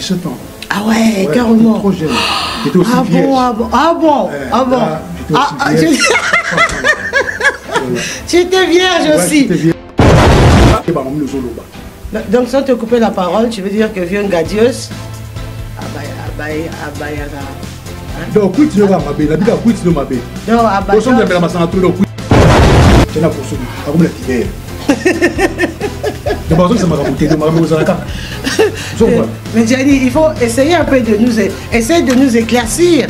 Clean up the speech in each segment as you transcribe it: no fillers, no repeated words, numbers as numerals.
17 ans. Ah ouais, carrément. Trop jeune. J'étais aussi vierge. Tu étais vierge aussi. Donc sans te couper la parole, tu veux dire que vieux Ngadios donc quit no mabe na bika quit no mabe non abaya so ndemela masanga tout donc tena pour ça akomela tiver de bazo ça m'a raconté de mabe ozalaka mais Gianni, il faut essayer un peu de nous éclaircir.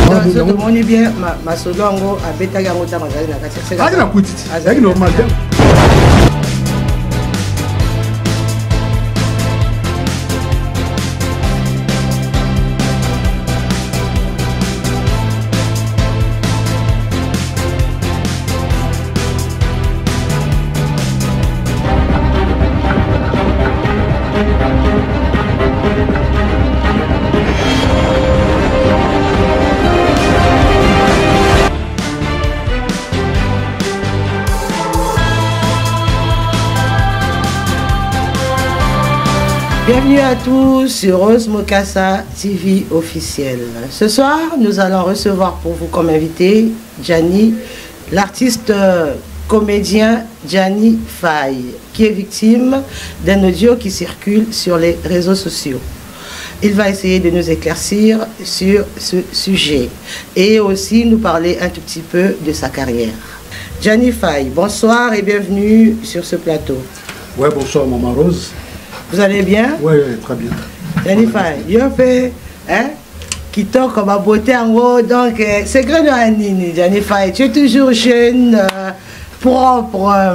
On est bien ma solongo a beta yango ta mazali na kati c'est la quit c'est normal. Bienvenue à tous sur Rose Mokassa TV officiel. Ce soir, nous allons recevoir pour vous comme invité Gianni, l'artiste comédien Gianni Faye, qui est victime d'un audio qui circule sur les réseaux sociaux. Il va essayer de nous éclaircir sur ce sujet et aussi nous parler un tout petit peu de sa carrière. Gianni Faye, bonsoir et bienvenue sur ce plateau. Ouais, bonsoir Maman Rose. Vous allez bien? Oui, très bien. Gianni Faye, je fais, hein, qui tombe comme à beauté en haut, donc c'est grand de Anini, Gianni Faye. Tu es toujours jeune, propre.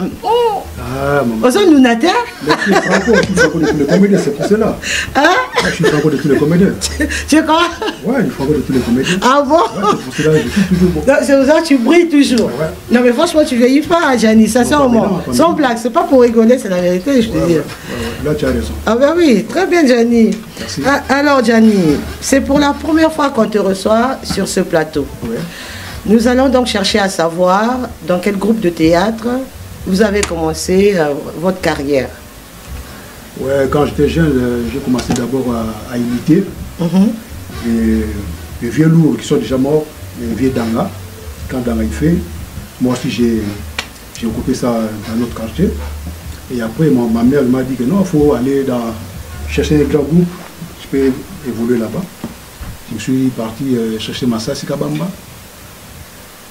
Ah, maman. Au sein de Nata? Mais tu es franco de tous les comédiens, c'est pour cela. Hein? Je suis franco de tous les comédiens. Tu es quoi? Ouais, je suis franco de tous les comédiens. Ah bon? Ouais, c'est pour cela que je suis toujours bon. C'est pour ça que tu brilles toujours. Ouais. Non mais franchement, tu vieillis pas, Gianni, ça c'est au moins. Sans blague, c'est pas pour rigoler, c'est la vérité, je te dis. Là, tu as raison. Ah ben oui, très bien Gianni. Merci. Alors Gianni, c'est pour la première fois qu'on te reçoit sur ce plateau. Ouais. Nous allons donc chercher à savoir dans quel groupe de théâtre vous avez commencé votre carrière. Ouais, quand j'étais jeune, j'ai commencé d'abord à imiter. Et les vieux lourds qui sont déjà morts, les vieux Danga, quand Danga il fait, moi aussi j'ai occupé ça dans notre quartier. Et après, ma mère m'a dit que non, il faut aller chercher un grand groupe, je peux évoluer là-bas. Je me suis parti chercher Massassi Kabamba.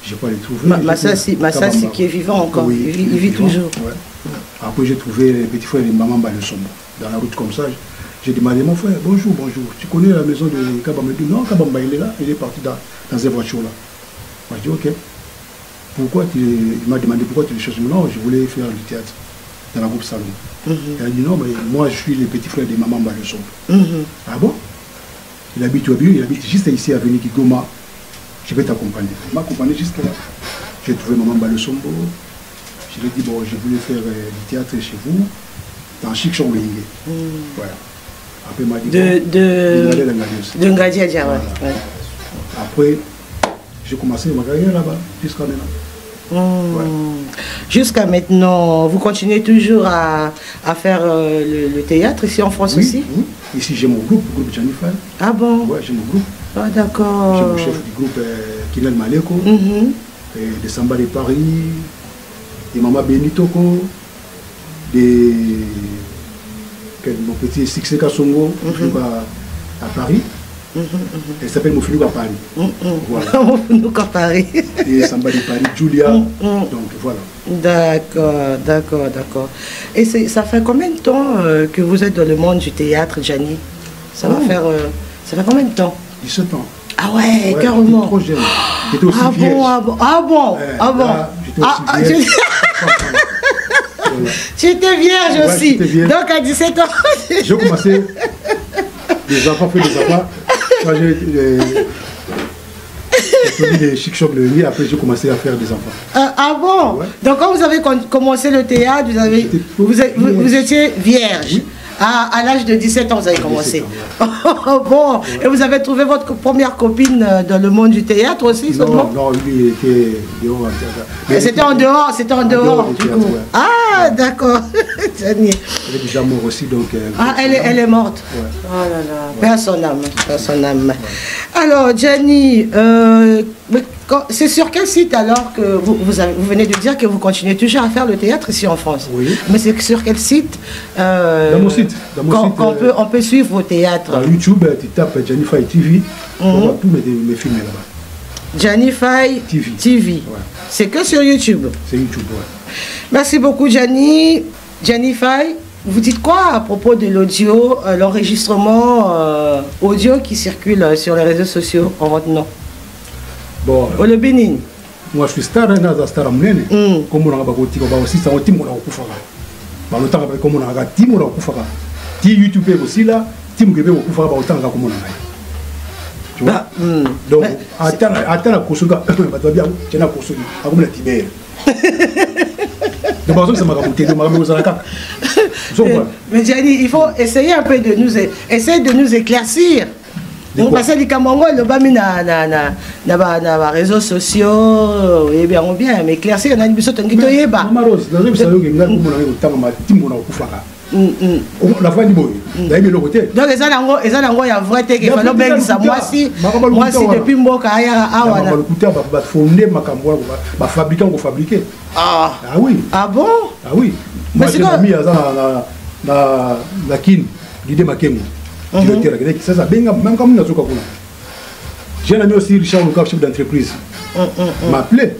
Je n'ai pas les trouvé. Massassi qui est vivant encore, oui, il vit toujours. Ouais. Après, j'ai trouvé les petits frères de Maman Balesombo. Dans la route comme ça, j'ai demandé mon frère, bonjour, bonjour. Tu connais la maison de Kabamba? Il dit non, Kabamba il est là, il est parti dans une voiture là. Moi je dis ok. Pourquoi il m'a demandé pourquoi tu le cherches? Non, je voulais faire du théâtre dans la groupe Salon. Il a dit non, mais moi je suis le petit frère de Maman Balesombo. Ah bon? Il habite au Biu, il habite juste ici à Avenue Kigoma. Je vais t'accompagner. Il m'a accompagné jusqu'à là. J'ai trouvé Maman Balesombo. Je lui ai dit, bon, je voulais faire du théâtre chez vous, dans Chic Chong Wenge. Voilà. Après, il m'a dit, de Ngadia Dia, ouais. Après, j'ai commencé ma carrière là-bas, jusqu'à maintenant. Ouais. Jusqu'à maintenant, vous continuez toujours à faire le théâtre ici en France aussi? Oui. Ici, j'ai mon groupe, le groupe Gianni Faye. Ah bon? Ouais, j'ai mon groupe. Ah d'accord. J'ai mon chef du groupe Kinel Maleko, de Samba de Paris, de Mama Benitoko, de mon petit Sixé Kassongo, à Paris. Elle s'appelle Mofinou à Paris. Voilà. Mofinou à Paris. Et Samba de Paris, Julia. Donc voilà. D'accord. Et ça fait combien de temps que vous êtes dans le monde du théâtre, Gianni? Ça va faire combien de temps? 17 ans. Ah ouais, carrément. Trop jeune. J'étais aussi vierge. Ah bon. J'étais aussi vierge. Tu étais vierge aussi. Donc à 17 ans. J'ai commencé des enfants, fait des enfants. Quand j'ai fait des chic shops le nuit, après j'ai commencé à faire des enfants. Ah bon? Ouais. Donc quand vous avez commencé le théâtre, vous étiez vierge. Oui. Ah, à l'âge de 17 ans, vous avez commencé. 17 ans, Bon, ouais. Et vous avez trouvé votre première copine dans le monde du théâtre aussi, seulement? Non, lui, il était dehors. C'était en dehors, du théâtre, coup. Ouais. Ah, d'accord. Elle est déjà morte aussi, donc... elle est morte. Ouais. Oh là là, père son âme. Ouais. Alors, Gianni, c'est sur quel site alors que vous venez de dire que vous continuez toujours à faire le théâtre ici en France? Oui. Mais c'est sur quel site Dans mon site. On peut suivre vos théâtres. Dans YouTube, tu tapes Gianni Faye TV, on voit tous mes films là-bas. Gianni Faye TV. Ouais. C'est que sur YouTube? C'est YouTube, ouais. Merci beaucoup, Gianni. Gianni Faye, vous dites quoi à propos de l'audio, l'enregistrement audio qui circule sur les réseaux sociaux en votre nom? Bon, le Bénin. Moi je suis star, star amnene. Comme on a bakoti ko ba aussi ça on timo na kufaka. Ba lo tanga comme on a timo na kufaka. Ti YouTube aussi là, timo ke be ko kufaka ba otanga comme on a. Tu vois? Donc attends la kosuka ba to bien, tena kosuka. Akumla tibere. Donc parce que ça m'a raconté de m'a ça la Mais Gianni, il faut essayer un peu de nous éclaircir. Donc parce que les Camerounais le bas mis na réseaux sociaux et bien mais éclaircir on a une biso tangito yeba. Maman Rose, dans le salon que ngala ko mona ko tanga ma timo na kufaka. La fois du boy. D'ailleurs le côté. Donc les anango ya vrai te que falo bengisa moi si depuis mboka aya awana. Le côté ba fonder makambo ba fabriquer on fabriquer. Ah oui. Ah bon? Ah oui. Mais c'est quoi mis la kin l'idée makengo. Directeur ça ça benga même comme na soka kuna. J'ai un ami aussi Richard Lucas chef d'entreprise. M'a appelé.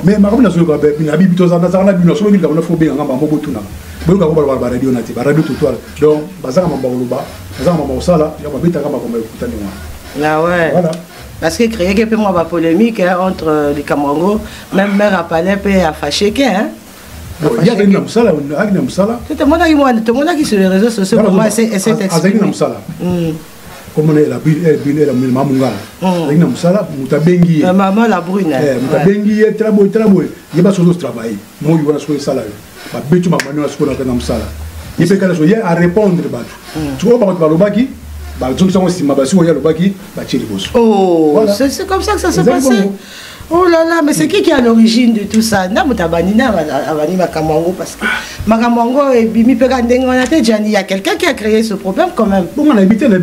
Mais ma comme na soka ba na bibito za na bino so ngika na fo benga ngamba mbo tuna. Boka ko ba radio na ti ba radio total. Donc bazanga mamba oloba, bazanga mamba osala, ya ba bita kama ko ekutani moi. Ah ouais. Voilà. Parce que créer que peu moi ba polémique entre les Camerounais, même mère à palais peut à fâcher que hein. Il y a une amsala, une amsala. Tout le monde qui sur les réseaux sociaux pour moi c'est d'exprimer. Comme on est la mamungala. Une amsala, mutabengi. Maman la brune. Mutabengi très beau. Il y a pas de travail. Moi je vois ce que ça là. Ba betu mamano ce qu'on a dans amsala. Il peut qu'elle soit à répondre batu. Tu vois ba lobaki, ba donc ça aussi ma basi oya lobaki, ba tiri bosso. Oh, c'est comme ça que ça se passe. Oh là là, mais c'est qui est à l'origine de tout ça? Na mutabanina avani makamango parce que makamango et bimi pegandengo na te Gianni, il y a quelqu'un qui a créé ce problème quand même. Bon, on a habité na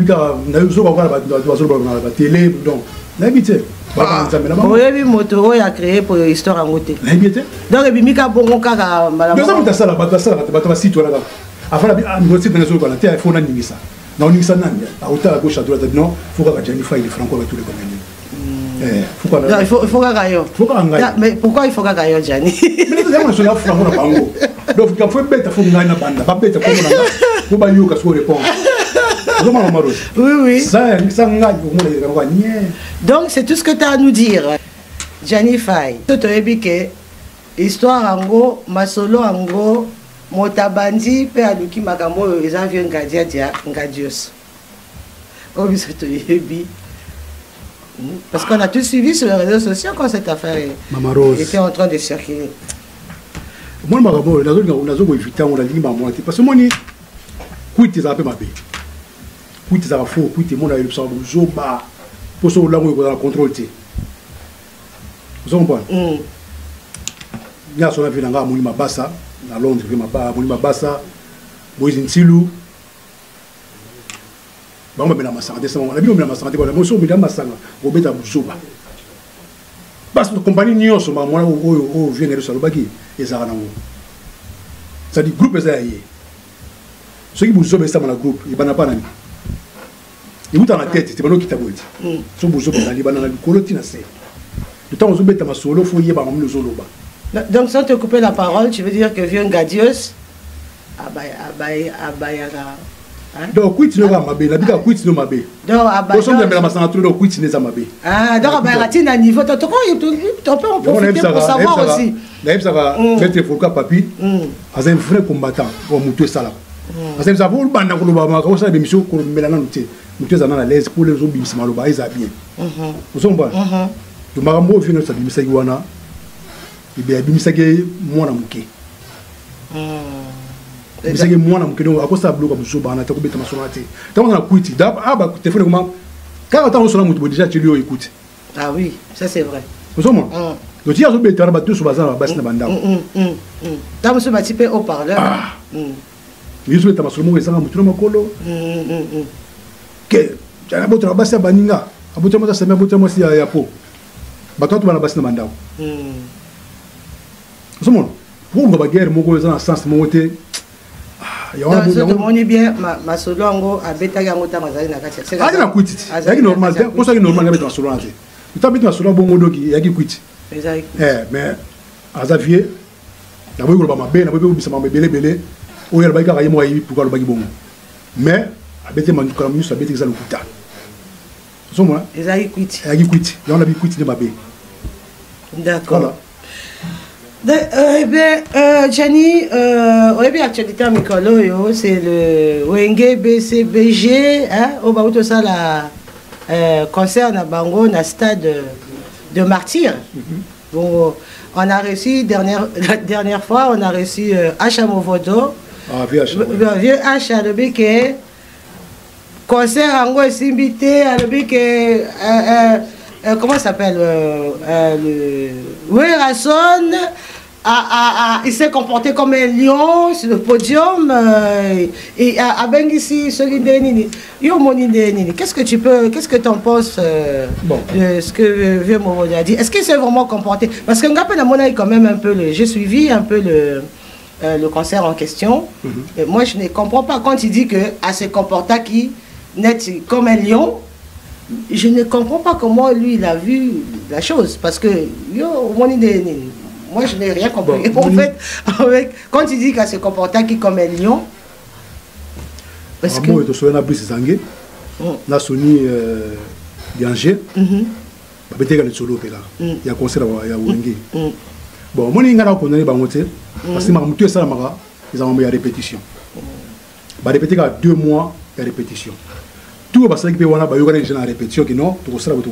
zo ba la télé donc on a habité. Oui, oui, Motoro a créé pour l'histoire en côté. On a habité. Donc bimi ka bongo kaka malama. Mais ça muta sala ba site là. Avant la nous site na zo ko na te iPhone na ningisa. Na ningisa nani? A hauteur à gauche à droite non, faut que Gianni Faye franco avec tous les comédiens. Non, il faut gagner. Mais pourquoi il faut gagner, Gianni? Mais c'est un franco na bango. Donc il faut bête faut ngana banda, pas bête comme on a. Faut ba yo ka so répondre. Oui. Donc c'est tout ce que tu as à nous dire. Gianni Faye. Toto ebike histoire ango, masolo ango, motabandi pe aluki makambo les avions ngadia ngadios. Obisoto yebi. Parce qu'on a tous suivi sur les réseaux sociaux quand cette affaire était en train de circuler. Moi, je suis éviter on a dit parce que moi, je suis un peu ma bête. Je suis un faux, je suis un peu zoba pour ce que je suis contrôle. Vous comprenez? Il y a son avis dans la Bassa, à Londres, ma Bassa, Moïse Ntilou. On a bien ma santé, on a bien ma santé, on a bien ma santé, on a bien ma santé. Parce que la compagnie Nyon, moi, où vient de Salobaki, et ça, ça dit groupe Ezaïe. Ceux qui vous ont ça dans le groupe, ils ne pas nani. Ils vous dans la tête, c'est pas nous qui t'avons dit. Ceux qui vous ont dans le colotis, c'est. Le temps où vous êtes ma solo, il faut y avoir le solo. Donc, sans te couper la parole, tu veux dire que vient Gadios, donc, quit no mabe, la biga quit no mabe. Donc, on sonne la masse entre le quit neza mabe. Ah, donc abaratine à niveau, on peut profiter pour savoir aussi. D'ailleurs, ça va faire Folka Papi, as un vrai combattant, pour Moutou Sala. As un savon, banda ko ba ko sa émission ko melana nuté. Moutou za na l'aise pour les autres bimisma lo ba isa bien. Vous sommes pas. Tu m'as rambo fini ça bimisa wana. Ibe bimisa ke mona muke. c'est que moi na mukeno akosa bloka musoba na takobeta masonate tant on a quitté ba téléphone comment quand on sona mutu déjà tu lui écoute. Ah oui, ça c'est vrai. Vous savez donc il y a des gens qui sont basés base na banda dans ce bâti pe au parleur ils sont ta masolo mo ezanga mutu na makolo que jana botra basi baninga abotra mo ta sema botra mo si ya po bato tu bana basi na banda vous savez pour nga baguerre moko ezana sens mo te on est bien ma solo ngo abeta yango ta mazali na kati c'est ça quit c'est normal pour ça que normal ngabeta solo ante tu habite na solo bongo doki yaki quit mais Xavier na boy ko ba mabe na boy ko bisama belé o yer ba ka yimo yi pour ko ba bongo mais abete man ko musu abete za lokuta so moi ezaki quit on a bi quit de mabe d'accord. Gianni, actualité à Mikolo, c'est le Wenge BCBG, au bas de ça, la concert à Bango, na stade de Martyr. Bon, on a reçu, la dernière fois, on a reçu H. Movodo, vieux H. le Béquet, concert en gros, c'est invité à le Béquet, comment ça s'appelle, Werrason. Il s'est comporté comme un lion sur le podium et à Bengissi, qu'est-ce que tu en penses de ce que Vieux Movodo a dit? Est-ce qu'il s'est vraiment comporté? Parce que quand même un peu j'ai suivi un peu le concert en question. Et moi je ne comprends pas quand il dit qu'à se comporter qui net comme un lion. Je ne comprends pas comment lui il a vu la chose parce que moi je n'ai rien compris. En fait, quand il dit qu'elle se comportait qui comme un lion, parce que moi je suis un Brice Zangé, na Sony Dianger, bah peut-être le solo là, il y a concert à Wenge. Bon, moi n'ai pas connu ba moté parce que ma mutu ça mara, ils ont mis à répétition. Bah répéter à 2 mois de répétition. Tout va passer que wana ba yoga na répétition qui non, tout ça bon.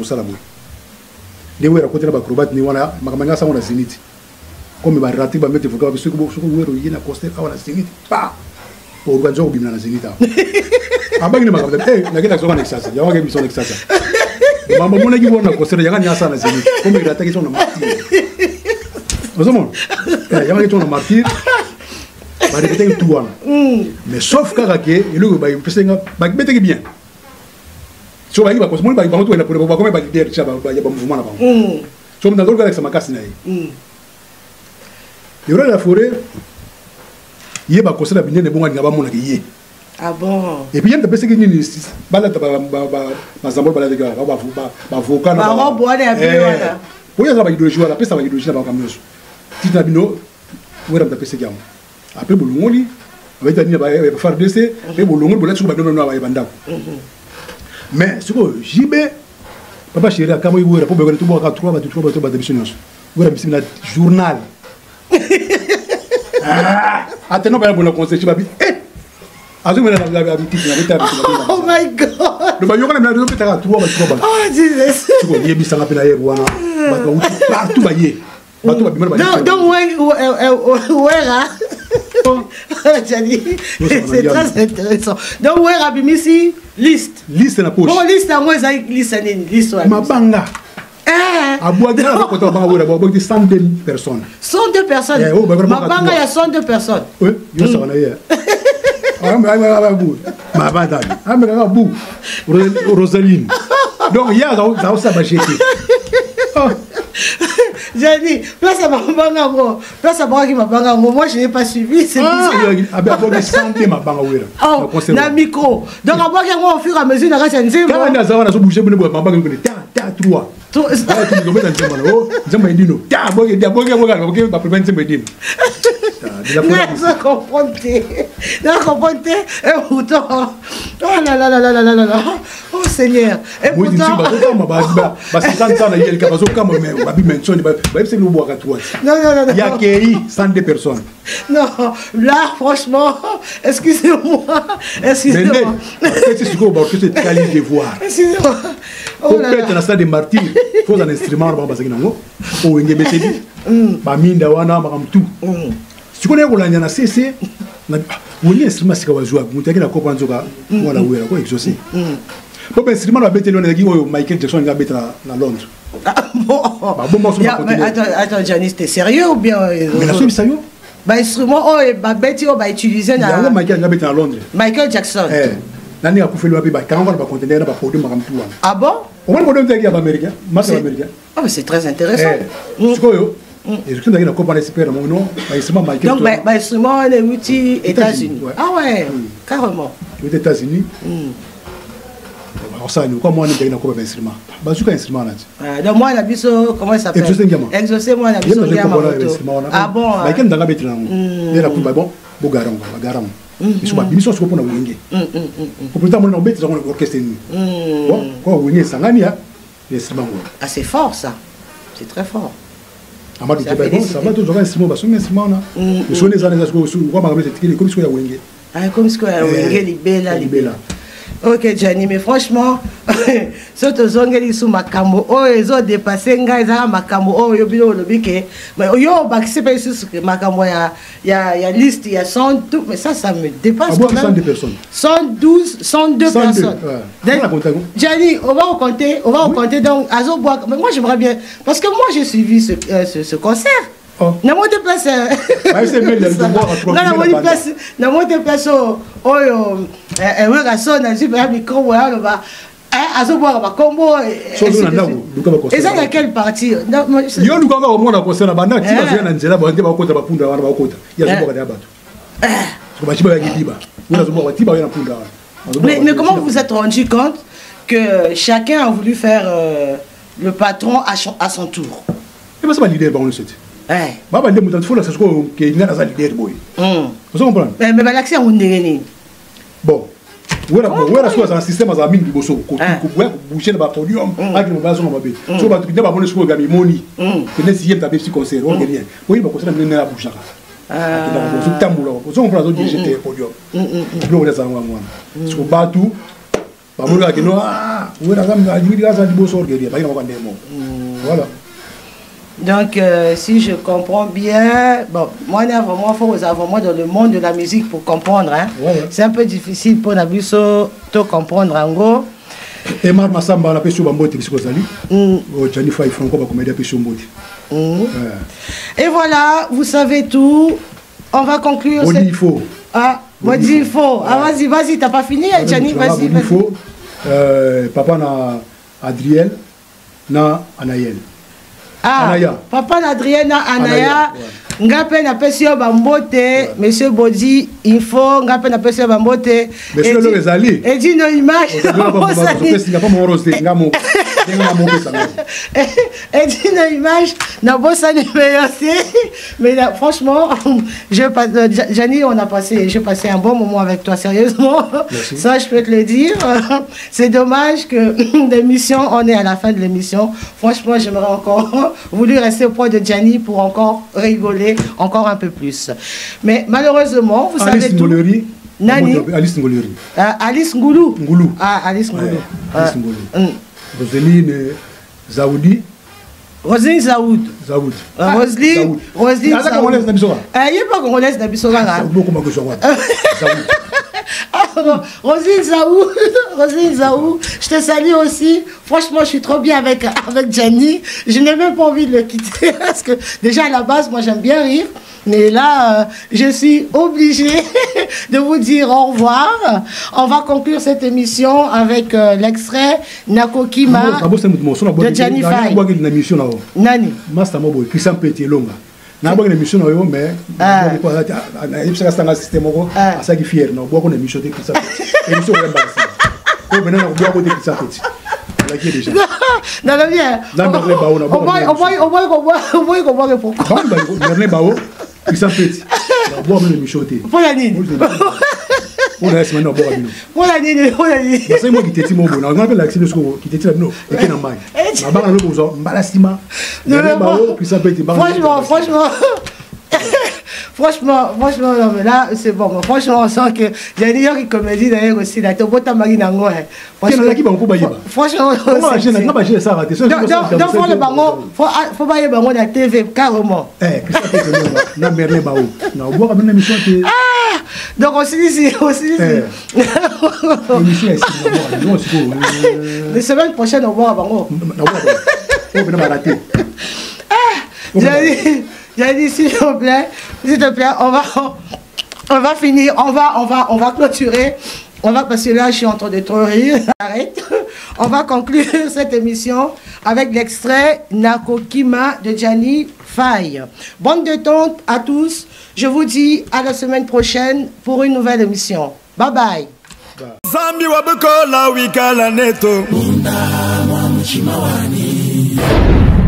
Les ouais raconter la acrobate ni wana makamanga ça on a zénith. Comme ba raté ba mettre foka parce que beaucoup wero yina coster à la zénith. Pa. Pour organiser au bimna na zénith. Abang ni makamanga na kila soka na exercice. Ya wanga bison exercice. Mama mona ki wona coster ya ngani asa na zénith. Comme il attaque son na martyr. Vous savez ya ngani son na martyr. Ba répéter tout wana. Mais sauf karaké, il le ba pesenga ba bete bien. So ba ko mo ba to na pour ba ko ba leader cha ba ya ba mouvement na ba so mna dolga avec makasi na yi yora la forêt ye ba ko sala binye ne bonga ngaba mona ki ye ah bon et puis yenda pese ki ni bala ta ba zambol bala de ga ba voka na ba bo ale abi wala po ya ba idologie wala pesa ba idologie na ba kamioso titina bino wera mta pese jam après bolongoli avec tani ba faire décès et bolongoli bola tsuko ba non ba bandako. Mais ce que JB, papa chéri, quand il voit, pour me tout boire 3 de missions. Vous avez mis journal. Attends, pas bon conseil, tu vas bien. Oh my God! Le baillon a mis 3 Oh Jesus! Tu vois, il y a mis ça à peine hier, voilà. Partout baillé. Donc, c'est très intéressant. Donc, où est Rabimisi? Liste. Liste na poche. Bon, liste à moi, c'est liste. Ma banga. À boire de la côte à Banga, 102 personnes. 102 personnes. Ma banga, il y a 102 personnes. Oui, il y a ça. Ma banga. Rosaline. Donc, il y a ça, ma chérie. J'ai dit, place à ma banga, place à ma banga, moi je n'ai pas suivi. C'est bizarre. Oh, na micro. Donc, à boire, au fur et à mesure, quand on a bougé, oh là là là là là là là. Oh Seigneur. Et pourtant non. Il y a accueilli 102 personnes. Non, là franchement, excusez-moi. Excusez-moi. C'est qualité de voir. Excusez-moi. Oh là là. Dans stade de martyr, il faut un instrument pour passer dans l'eau. Au Ngebetedi, Baminda wana makamtu. tu connais Rolanda na CC on est instrument sika wazwa mutaki na kopa nzoka wala wera ko exaucer bon ben instrument na bete lona ngi Michael Jackson nga bete na Londres. Ah bon. Bah bon morceau. Attends Gianni, t'es sérieux ou bien mais la chose sérieux. Bah instrument bah bete bah utiliser na Michael nga bete na Londres. Michael Jackson. Nani akufeli wapi ba quand on va contenir na ba produit makamtu wana. Ah bon? On va produire avec américain, master américain. Ah mais c'est très intéressant. Sikoyo. Et je suis dans compagnie super mon nom, instrument Michael. Donc bah instrument les outils États-Unis. Ah ouais, carrément. Les États-Unis. Alors ça nous comme on est dans compagnie instrument. Bah je suis instrument là. Donc moi la biso comment ça s'appelle? Exaucer moi la biso ya moto. Ah bon. Michael ndanga betina. Et la kumba bon, bogaram. Ils sont pas mission sur pour na wenge. Pour plus tard mon bête dans l'orchestre ni. Bon, quoi wenge sangania l'instrument. Ah c'est fort ça. C'est très fort. Amadou Kebabo ça va toujours instrument ba son instrument na. Le son des années que sur quoi ma mettre comme ce ya wenge. Ah comme ce que ya wenge libela. Ok Gianni, mais franchement, surtout zongeli sous makambo, oh ils ont dépassé nga ils ont makambo, oh yo bilo lobike, mais yo bakisi pas ici makambo ya liste, il y a 100 tout, mais ça me dépasse quand même. 102 personnes. 102 personnes. Gianni, on va en compter donc Azo Bois. Mais moi j'aimerais bien, parce que moi j'ai suivi ce concert. Na mo déplace. Na mo déplace oyo wega so na jibe ya micro ya ba azoboka ba kombo. Et ça dans quelle partie? Yo luka ka omona concert na bana ti ba na nzela ba ndeba bakota ba punda wana ba bakota. Ya zoboka ya bato. Ko ba chiba ya kidiba. Wona zoboka tiba ya punda wana. Mais comment vous vous êtes rendu compte que chacun a voulu faire le patron à son tour? Et pas ça ba leader ba on le sait. Baba ndé mutant fola sasko ke ngana za leader boy. Vous comprenez? Mais l'accès on ndengeni. Bon. Wera so un système za mingi boso ko boucher na ba podium avec mo bazo mabe. So ba tukinde ba bonesko ga mi moni. Que ne sième ta petit concert on rien. Oui ba concert na bouchaka. Ah. Boso tambula. Boso on prend zo j'étais podium. Lo wera za ngwa. So ba tout ba mo ga ke no wera za mi adimi ga za di boso orgeria ba ina ko ndemo. Voilà. Donc, si je comprends bien, bon, moi, il faut avoir moi dans le monde de la musique pour comprendre. Hein. Ouais. C'est un peu difficile pour Nabiso de comprendre en gros. Et Mar Massamba, la pêche au bambote, qui se cause ali. Johnny Fay Franco va commander la pêche au bambote. Et voilà, vous savez tout. On va conclure. On dit il faut. Ah, on dit il faut. Ah, vas-y, t'as pas fini, Johnny, vas-y. Il faut. Papa na Adriel, na Anaël. Ah, Anaya. Papa Adriana Anaya, ngape na pesio bambote, monsieur Bodi, il faut ngape na pesio bambote. Monsieur le Rezali. Et dit nos images. Et dit nos images, na bossa ni mais là, franchement, Gianni, j'ai passé un bon moment avec toi, sérieusement. Merci. Ça, je peux te le dire. C'est dommage que l'émission, on est à la fin de l'émission. Franchement, j'aimerais encore voulu rester au point de Gianni pour encore rigoler encore un peu plus. Mais malheureusement, vous savez tout. Nani? Alice Ngoulouri. Alice Ngoulou. Ngoulou. Ah, Alice Ngoulou. Alice Ngoulou. Roseline Zaoudi. Roselyne Zaoud. Zaoud. Roselyne Zaoud. Il n'y a pas congolaise d'Abissoga. Roselyne Zaoud, je te salue aussi. Franchement, je suis trop bien avec Gianni. Je n'ai même pas envie de le quitter parce que déjà à la base, moi j'aime bien rire. Mais là, je suis obligée de vous dire au revoir. On va conclure cette émission avec l'extrait Nakokima de Gianni Fay. Nani? Na bonne émission na yo mais ko il se reste dans système ko asa ki fier no bo ko émission de ça émission on va ko bena na bo ko de ça petit la qui déjà non non bien on va pourquoi merle bawo qui ça petit bo ko émission te pour la ligne on a semaine bo ko pour la ligne c'est moi qui t'ai dit mon bon on appelle l'accès de ce qui t'ai dit non et qui na mai na ba na lo bozo mbalasima franchement Franchement, non, mais là, c'est bon. Mais franchement, on sent que il y a des gens qui comédient d'ailleurs aussi. Là, tu vois ta marine en gros. Franchement, donc, faut pas y avoir la TV, carrément. Donc, on s'est dit, les semaines prochaines, on va à Bango. J'ai dit, s'il te plaît, on va finir, on va clôturer. On va passer là, je suis en train de trop rire. Arrête. On va conclure cette émission avec l'extrait Nakokima de Gianni Faye. Bonne détente à tous. Je vous dis à la semaine prochaine pour une nouvelle émission. Bye bye. Zambi wabukola wikala neto.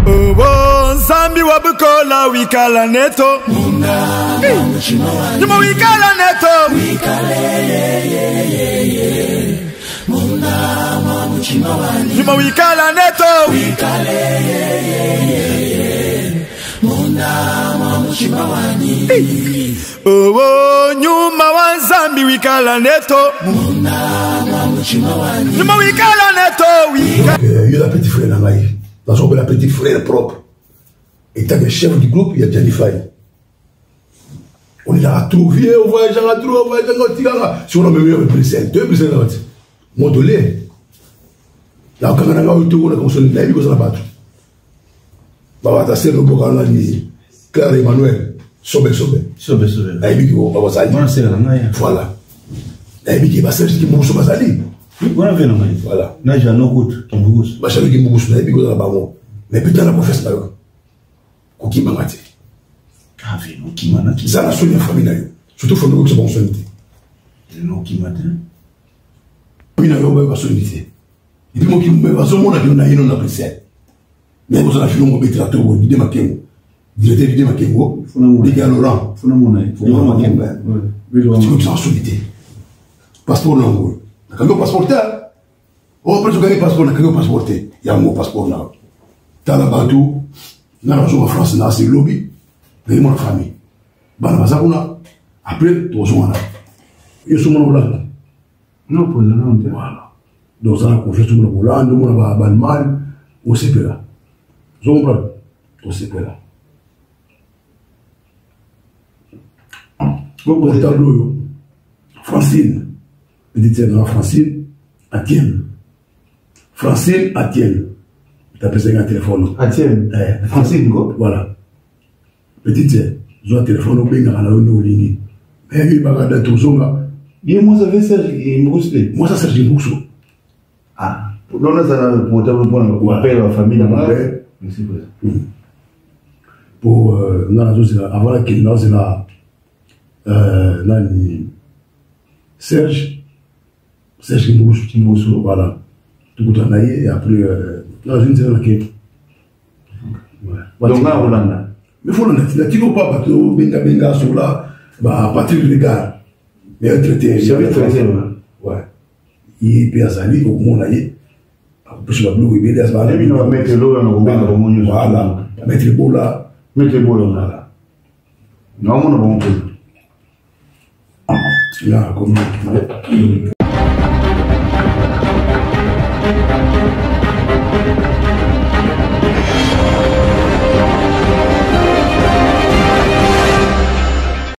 Oh, Zambi wabukola wikala neto. Nimo wikala neto. Nimo wikala neto. Oh, nyuma wa Zambi wikala neto. Nimo wikala neto. Il y a la petite frère là. Parce qu'on la petite frère propre. Et tant que chef du groupe, il y a Gianni Faye. On est là à trouver, on voyage à trouver, on voyage à trouver. Si on a même eu un Bruxelles, 2 Bruxelles là, modulé. Là, quand on a eu tout, on a commencé à aller à battre. Bah, ta sœur, on a dit, Claire Emmanuel, Sobe. Là, il dit qu'on va s'allier. Voilà. Là, il dit qu'il va s'allier, qu'il va s'allier. Voilà. Là, j'ai un autre ton bouche. Je savais qu'il m'a dit que mais putain, la professe là. Qui m'a maté. Ah, oui, qui m'a maté. Ça, la soigne famille. Surtout, il faut que c'est bon soigné. Non, qui m'a maté. Oui, il y a un soigné. Et puis, moi, qui me va, on a dit, on a une appréciée. Mais vous avez fait un peu de trato, vous dites, ma kengo. Directeur du Makengo, vous dites à Laurent. Faut mon aïe. Faut mon aïe. Tu veux que ça en solide. Passeport, non, quand on passeporté, on après tu gagnes passeport, on a passeporté. Il y a un mot passeport là. T'as la bateau, dans la zone en France, là, c'est le lobby. Mais mon famille. Bah, là, après, tu as là. Il y a ce moment là. Non, pour le nom. Voilà. Donc, ça, on fait tout le monde là, on va mal, on s'est fait là. Vous comprenez? On s'est fait là. Bon, le tableau, Francine. Petite sœur, Francine, Atienne. Francine, Atienne. Tu as appelé un téléphone. Atienne. Francine, go. Voilà. Petite sœur, j'ai un téléphone au Benga, à la Ligne. Mais il m'a regardé tout ça. Moi, ça fait Serge Mboussé. Moi, ça, Serge Mboussé. Ah. Là, on a pour la famille, là. Pour, avant la Kenya, c'est là, Serge Mboussé, voilà. Tout le temps, et après, là, je ne sais pas laquelle. Donc là, Hollande. Mais il faut l'en dire, pas, parce que Benga, sur là, à partir du regard, il y a un traité. Il y a un traité, ouais. Il peut aller au monde, parce que la blue, il va mettre l'eau dans le monde. Voilà. Mettre le beau là. Mettre le beau là. Voilà. Non, on a bon. Là, comme